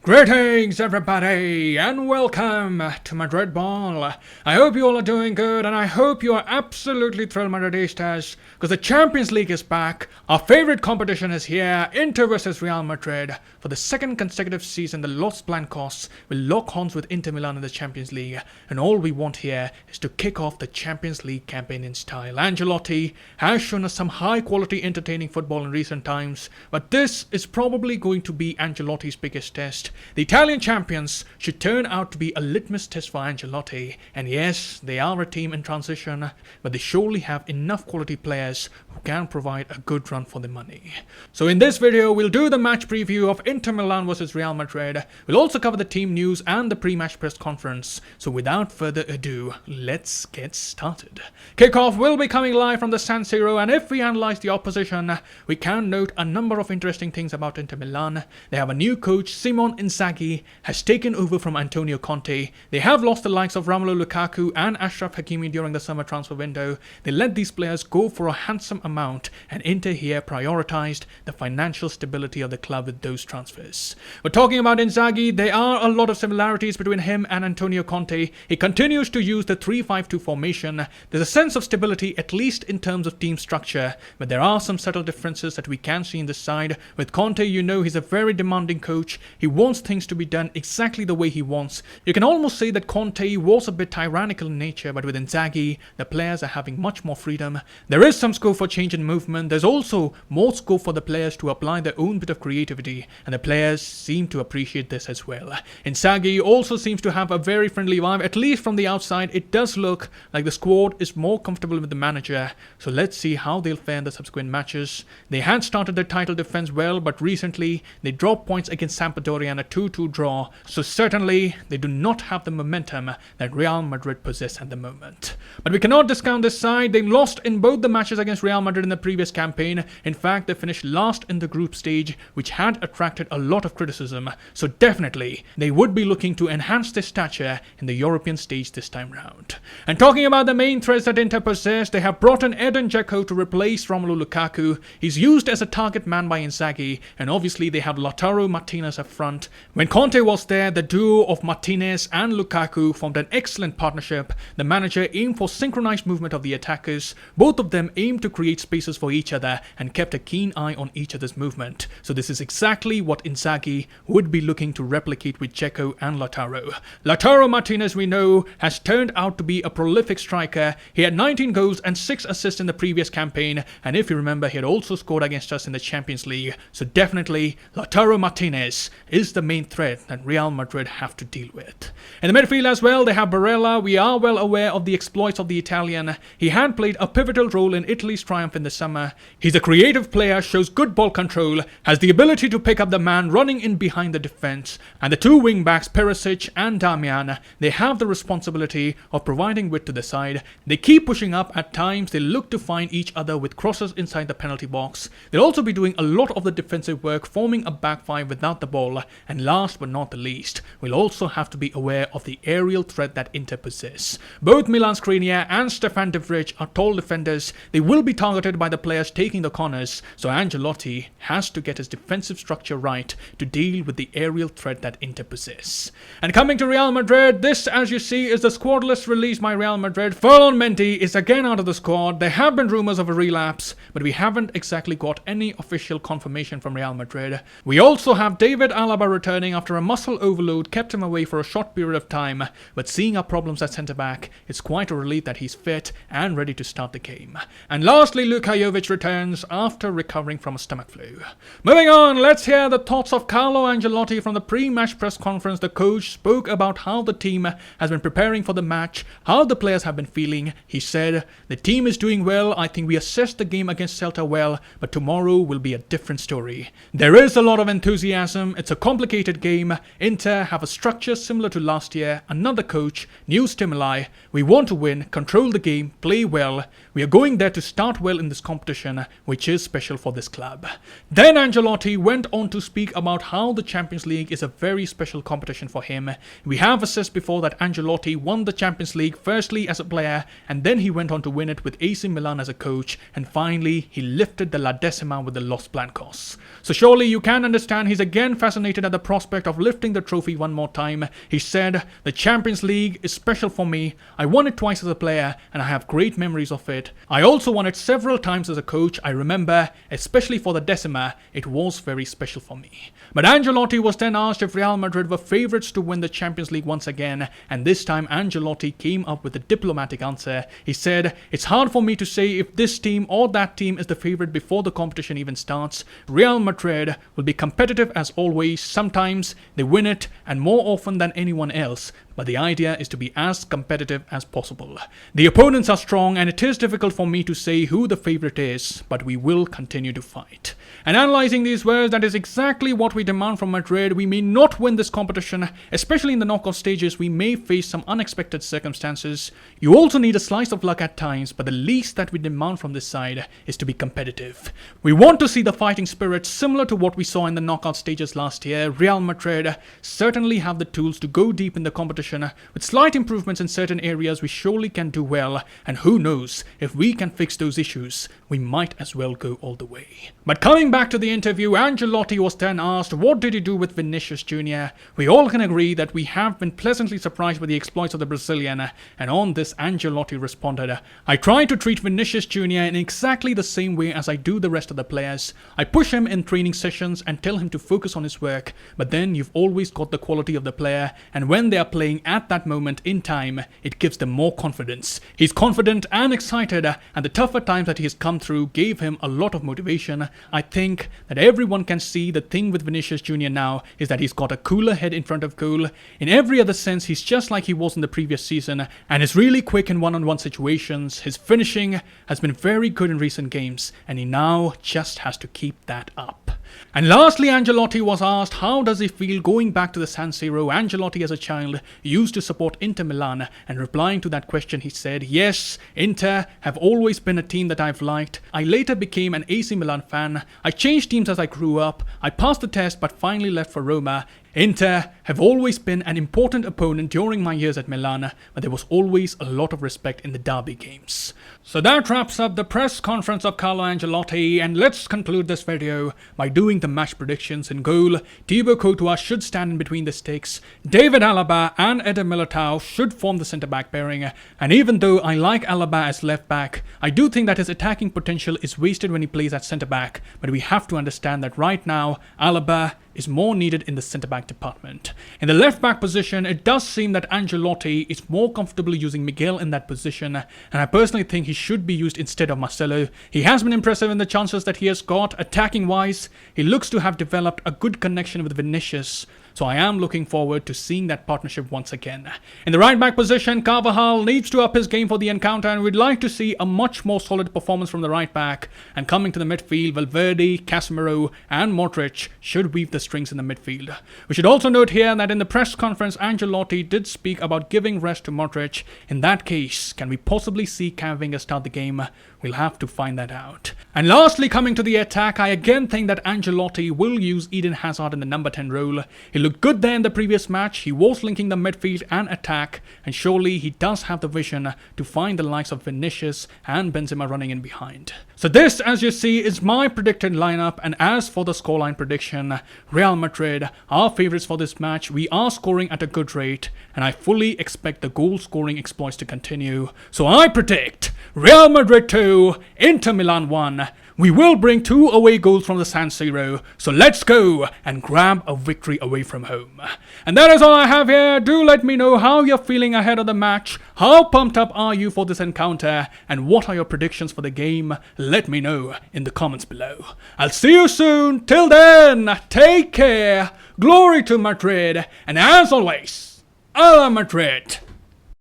Greetings everybody and welcome to Madrid Ball. I hope you all are doing good and I hope you are absolutely thrilled Madridistas because the Champions League is back. Our favorite competition is here, Inter versus Real Madrid. For the second consecutive season, the Los Blancos will lock horns with Inter Milan in the Champions League, and all we want here is to kick off the Champions League campaign in style. Ancelotti has shown us some high quality entertaining football in recent times, but this is probably going to be Ancelotti's biggest test. The Italian champions should turn out to be a litmus test for Ancelotti, and yes, they are a team in transition, but they surely have enough quality players who can provide a good run for the money. So in this video, we'll do the match preview of Inter Milan versus Real Madrid. We'll also cover the team news and the pre-match press conference. So without further ado, let's get started. Kickoff will be coming live from the San Siro, and if we analyze the opposition, we can note a number of interesting things about Inter Milan. They have a new coach, Simone Inzaghi has taken over from Antonio Conte. They have lost the likes of Romelu Lukaku and Achraf Hakimi during the summer transfer window. They let these players go for a handsome amount, and Inter here prioritized the financial stability of the club with those transfers. But talking about Inzaghi, there are a lot of similarities between him and Antonio Conte. He continues to use the 3-5-2 formation. There's a sense of stability, at least in terms of team structure, but there are some subtle differences that we can see in this side. With Conte, you know he's a very demanding coach. He wants things to be done exactly the way he wants. You can almost say that Conte was a bit tyrannical in nature, but with Inzaghi, the players are having much more freedom. There is some scope for change and movement. There's also more scope for the players to apply their own bit of creativity, and the players seem to appreciate this as well. Inzaghi also seems to have a very friendly vibe, at least from the outside. It does look like the squad is more comfortable with the manager, so let's see how they'll fare in the subsequent matches. They had started their title defense well, but recently they dropped points against Sampdoria and a 2-2 draw, so certainly they do not have the momentum that Real Madrid possess at the moment. But we cannot discount this side. They lost in both the matches against Real Madrid in the previous campaign. In fact, they finished last in the group stage, which had attracted a lot of criticism, so definitely they would be looking to enhance their stature in the European stage this time round. And talking about the main threats that Inter possess, they have brought in Edin Dzeko to replace Romelu Lukaku. He's used as a target man by Inzaghi, and obviously they have Lautaro Martinez up front. When Conte was there, the duo of Martinez and Lukaku formed an excellent partnership. The manager aimed for synchronized movement of the attackers. Both of them aimed to create spaces for each other and kept a keen eye on each other's movement. So this is exactly what Inzaghi would be looking to replicate with Dzeko and Lautaro. Lautaro Martinez, we know, has turned out to be a prolific striker. He had 19 goals and 6 assists in the previous campaign, and if you remember, he had also scored against us in the Champions League. So definitely Lautaro Martinez is the main threat that Real Madrid have to deal with. In the midfield as well, they have Barella. We are well aware of the exploits of the Italian. He had played a pivotal role in Italy's triumph in the summer. He's a creative player, shows good ball control, has the ability to pick up the man running in behind the defense. And the two wing-backs, Perisic and Damian, they have the responsibility of providing width to the side. They keep pushing up at times. They look to find each other with crosses inside the penalty box. They'll also be doing a lot of the defensive work, forming a back five without the ball. And last but not the least, we'll also have to be aware of the aerial threat that Inter possess. Both Milan Skriniar and Stefan de Vrij are tall defenders. They will be targeted by the players taking the corners, so Ancelotti has to get his defensive structure right to deal with the aerial threat that Inter possess. And coming to Real Madrid, this, as you see, is the squad list released by Real Madrid. Ferland Mendy is again out of the squad. There have been rumors of a relapse, but we haven't exactly got any official confirmation from Real Madrid. We also have David Alaba returning after a muscle overload kept him away for a short period of time, but seeing our problems at centre-back, it's quite a relief that he's fit and ready to start the game. And lastly, Luka Jovic returns after recovering from a stomach flu. Moving on, let's hear the thoughts of Carlo Ancelotti from the pre-match press conference. The coach spoke about how the team has been preparing for the match, how the players have been feeling. He said, "The team is doing well. I think we assessed the game against Celta well, but tomorrow will be a different story. There is a lot of enthusiasm. It's a complicated game. Inter have a structure similar to last year, another coach, new stimuli. We want to win, control the game, play well. We are going there to start well in this competition, which is special for this club." Then Ancelotti went on to speak about how the Champions League is a very special competition for him. We have assessed before that Ancelotti won the Champions League firstly as a player, and then he went on to win it with AC Milan as a coach, and finally he lifted the La Decima with the Los Blancos. So surely you can understand he's again fascinated at the the prospect of lifting the trophy one more time. He said, "The Champions League is special for me. I won it twice as a player and I have great memories of it. I also won it several times as a coach. I remember, especially for the Decima, it was very special for me." But Ancelotti was then asked if Real Madrid were favourites to win the Champions League once again, and this time Ancelotti came up with a diplomatic answer. He said, "It's hard for me to say if this team or that team is the favourite before the competition even starts. Real Madrid will be competitive as always. Sometimes they win it, and more often than anyone else. But the idea is to be as competitive as possible. The opponents are strong and it is difficult for me to say who the favourite is, but we will continue to fight." And analysing these words, that is exactly what we demand from Madrid. We may not win this competition, especially in the knockout stages. We may face some unexpected circumstances. You also need a slice of luck at times, but the least that we demand from this side is to be competitive. We want to see the fighting spirit similar to what we saw in the knockout stages last year. Real Madrid certainly have the tools to go deep in the competition. With slight improvements in certain areas, we surely can do well, and who knows, if we can fix those issues, we might as well go all the way. But coming back to the interview, Ancelotti was then asked what did he do with Vinicius Jr. We all can agree that we have been pleasantly surprised by the exploits of the Brazilian, and on this Ancelotti responded, "I try to treat Vinicius Jr. in exactly the same way as I do the rest of the players. I push him in training sessions and tell him to focus on his work, but then you've always got the quality of the player, and when they are playing at that moment in time, it gives them more confidence. He's confident and excited, and the tougher times that he has come through gave him a lot of motivation. I think that everyone can see the thing with Vinicius Jr. now is that he's got a cooler head in front of goal. In every other sense, he's just like he was in the previous season, and is really quick in one-on-one situations. His finishing has been very good in recent games, and he now just has to keep that up." And lastly, Ancelotti was asked how does he feel going back to the San Siro. Ancelotti as a child used to support Inter Milan, and replying to that question he said, "Yes, Inter have always been a team that I've liked. I later became an AC Milan fan. I changed teams as I grew up. I passed the test but finally left for Roma. Inter have always been an important opponent during my years at Milan, but there was always a lot of respect in the derby games." So that wraps up the press conference of Carlo Ancelotti, and let's conclude this video by doing the match predictions. In goal, Thibaut Courtois should stand in between the sticks. David Alaba and Eder Militao should form the centre-back pairing, and even though I like Alaba as left-back, I do think that his attacking potential is wasted when he plays at centre-back, but we have to understand that right now, Alaba is more needed in the centre-back department. In the left-back position, it does seem that Ancelotti is more comfortable using Miguel in that position, and I personally think he should be used instead of Marcelo. He has been impressive in the chances that he has got. Attacking-wise, he looks to have developed a good connection with Vinicius, so I am looking forward to seeing that partnership once again. In the right-back position, Carvajal needs to up his game for the encounter, and we'd like to see a much more solid performance from the right-back. And coming to the midfield, Valverde, Casemiro and Modric should weave the strings in the midfield. We should also note here that in the press conference, Ancelotti did speak about giving rest to Modric. In that case, can we possibly see Camavinga start the game? We'll have to find that out. And lastly, coming to the attack, I again think that Ancelotti will use Eden Hazard in the number 10 role. He looked good there in the previous match. He was linking the midfield and attack, and surely he does have the vision to find the likes of Vinicius and Benzema running in behind. So this, as you see, is my predicted lineup, and as for the scoreline prediction, Real Madrid are favourites for this match. We are scoring at a good rate, and I fully expect the goal scoring exploits to continue. So I predict Real Madrid 2, Inter Milan 1. We will bring 2 away goals from the San Siro, so let's go and grab a victory away from home. And that is all I have here. Do let me know how you're feeling ahead of the match. How pumped up are you for this encounter? And what are your predictions for the game? Let me know in the comments below. I'll see you soon. Till then, take care. Glory to Madrid. And as always, a la Madrid.